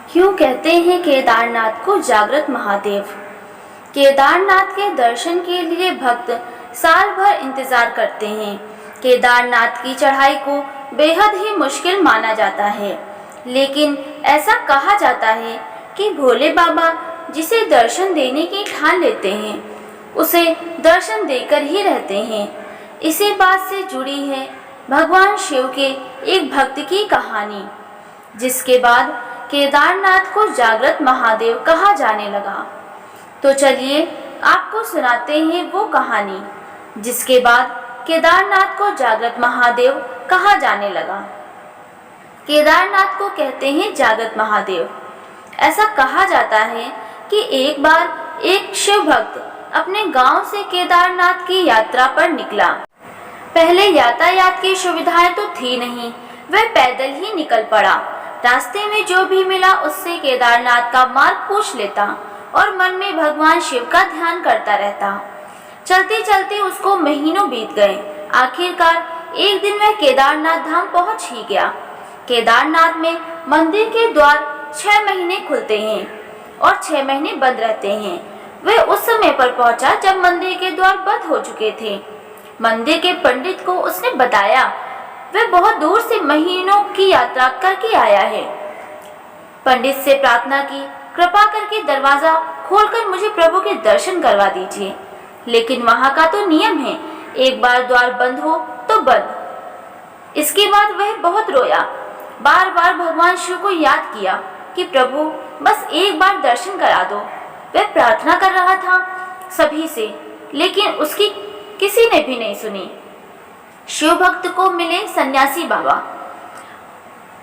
क्यों कहते हैं केदारनाथ को जागृत महादेव। केदारनाथ के दर्शन के लिए भक्त साल भर इंतजार करते हैं। केदारनाथ की चढ़ाई को बेहद ही मुश्किल माना जाता है, लेकिन ऐसा कहा जाता है कि भोले बाबा जिसे दर्शन देने की ठान लेते हैं उसे दर्शन देकर ही रहते हैं। इसी बात से जुड़ी है भगवान शिव के एक भक्त की कहानी, जिसके बाद केदारनाथ को जागृत महादेव कहा जाने लगा। तो चलिए आपको सुनाते हैं वो कहानी जिसके बाद केदारनाथ को जागृत महादेव कहा जाने लगा। केदारनाथ को कहते हैं जागृत महादेव। ऐसा कहा जाता है कि एक बार एक शिव भक्त अपने गांव से केदारनाथ की यात्रा पर निकला। पहले यातायात की सुविधाएं तो थी नहीं, वह पैदल ही निकल पड़ा। रास्ते में जो भी मिला उससे केदारनाथ का मार्ग पूछ लेता और मन में भगवान शिव का ध्यान करता रहता। चलते चलते उसको महीनों बीत गए। आखिरकार एक दिन वह केदारनाथ धाम पहुंच ही गया। केदारनाथ में मंदिर के द्वार 6 महीने खुलते हैं और 6 महीने बंद रहते हैं। वह उस समय पर पहुंचा जब मंदिर के द्वार बंद हो चुके थे। मंदिर के पंडित को उसने बताया वह बहुत दूर से महीनों की यात्रा करके आया है। पंडित से प्रार्थना की, कृपा करके दरवाजा खोलकर मुझे प्रभु के दर्शन करवा दीजिए। लेकिन वहां का तो नियम है, एक बार द्वार बंद हो तो बंद। इसके बाद वह बहुत रोया, बार बार भगवान शिव को याद किया कि प्रभु बस एक बार दर्शन करा दो। वह प्रार्थना कर रहा था सभी से, लेकिन उसकी किसी ने भी नहीं सुनी। शिव भक्त को मिले सन्यासी बाबा।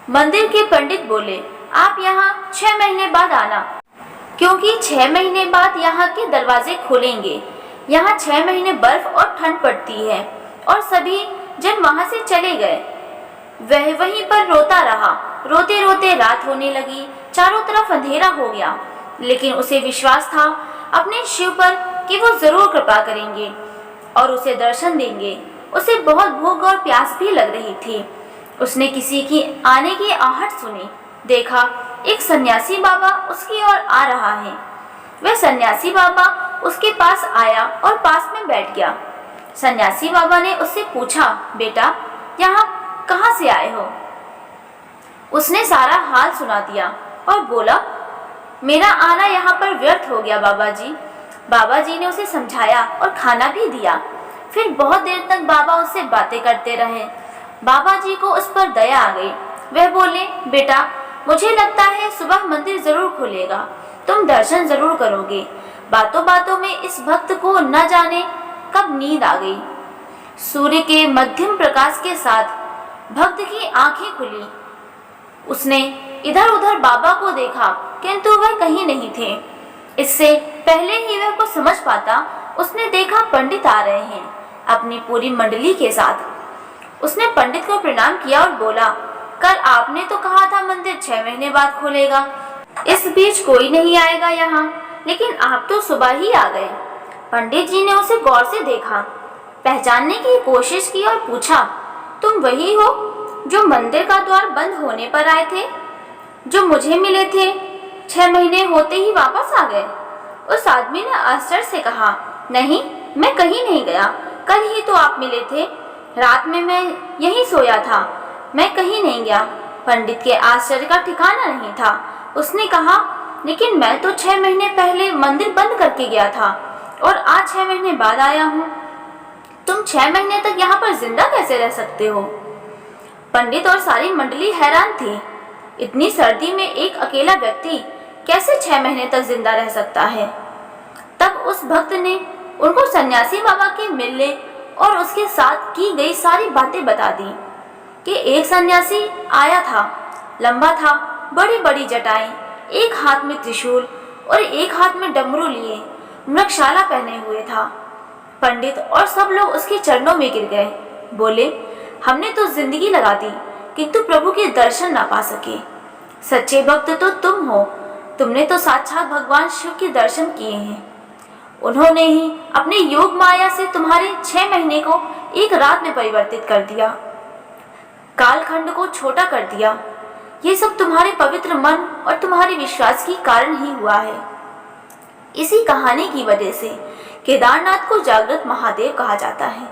मंदिर के पंडित बोले, आप यहाँ 6 महीने बाद आना, क्योंकि 6 महीने बाद यहाँ के दरवाजे खुलेंगे। यहाँ 6 महीने बर्फ और ठंड पड़ती है। और सभी जन वहाँ से चले गए। वह वहीं पर रोता रहा। रोते रोते रात होने लगी, चारों तरफ अंधेरा हो गया। लेकिन उसे विश्वास था अपने शिव पर कि वो जरूर कृपा करेंगे और उसे दर्शन देंगे। उसे बहुत भूख और प्यास भी लग रही थी। उसने किसी की आने की आहट सुनी। देखा एक सन्यासी बाबा उसकी ओर आ रहा है। वह सन्यासी बाबा उसके पास आया और पास में बैठ गया। सन्यासी बाबा ने उससे पूछा, बेटा यहाँ कहाँ से आए हो? उसने सारा हाल सुना दिया और बोला, मेरा आना यहाँ पर व्यर्थ हो गया बाबा जी। बाबा जी ने उसे समझाया और खाना भी दिया। फिर बहुत देर तक बाबा उससे बातें करते रहे। बाबा जी को उस पर दया आ गई। वह बोले, बेटा मुझे लगता है सुबह मंदिर जरूर खुलेगा, तुम दर्शन जरूर करोगे। बातों बातों में इस भक्त को न जाने कब नींद आ गई। सूर्य के मध्यम प्रकाश के साथ भक्त की आंखें खुली। उसने इधर उधर बाबा को देखा, किंतु वह कहीं नहीं थे। इससे पहले ही वह कुछ समझ पाता, उसने देखा पंडित आ रहे हैं अपनी पूरी मंडली के साथ। उसने पंडित को प्रणाम किया और बोला, कल आपने तो कहा था मंदिर 6 महीने बाद खुलेगा, इस बीच कोई नहीं आएगा यहाँ, लेकिन आप तो सुबह ही आ गए। पंडित जी ने उसे गौर से देखा, पहचानने की कोशिश की और पूछा, तुम वही हो जो मंदिर का द्वार बंद होने पर आए थे, जो मुझे मिले थे, 6 महीने होते ही वापस आ गए? उस आदमी ने आश्चर्य से कहा, नहीं मैं कहीं नहीं गया, कल ही तो आप मिले थे। रात में मैं यहीं सोया था, मैं कहीं नहीं गया। पंडित के आश्चर्य का ठिकाना नहीं था। उसने कहा, लेकिन मैं तो 6 महीने पहले मंदिर बंद करके गया था और आज 6 महीने बाद आया हूँ। तुम 6 महीने तक यहाँ पर जिंदा कैसे रह सकते हो? पंडित और सारी मंडली हैरान थी। इतनी सर्दी में एक अकेला व्यक्ति कैसे 6 महीने तक जिंदा रह सकता है? तब उस भक्त ने उनको सन्यासी बाबा के मिलने और उसके साथ की गई सारी बातें बता दी कि एक सन्यासी आया था, लंबा था, बड़ी बड़ी जटाएं, एक हाथ में त्रिशूल और एक हाथ में डमरू लिए, मृगशाला पहने हुए था। पंडित और सब लोग उसके चरणों में गिर गए। बोले, हमने तो जिंदगी लगा दी किंतु प्रभु के दर्शन ना पा सके। सच्चे भक्त तो तुम हो, तुमने तो साक्षात भगवान शिव के दर्शन किए हैं। उन्होंने ही अपने योग माया से तुम्हारे 6 महीने को एक रात में परिवर्तित कर दिया, कालखंड को छोटा कर दिया। ये सब तुम्हारे पवित्र मन और तुम्हारे विश्वास के कारण ही हुआ है। इसी कहानी की वजह से केदारनाथ को जागृत महादेव कहा जाता है।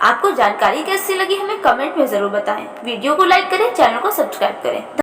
आपको जानकारी कैसी लगी हमें कमेंट में जरूर बताएं। वीडियो को लाइक करें, चैनल को सब्सक्राइब करें।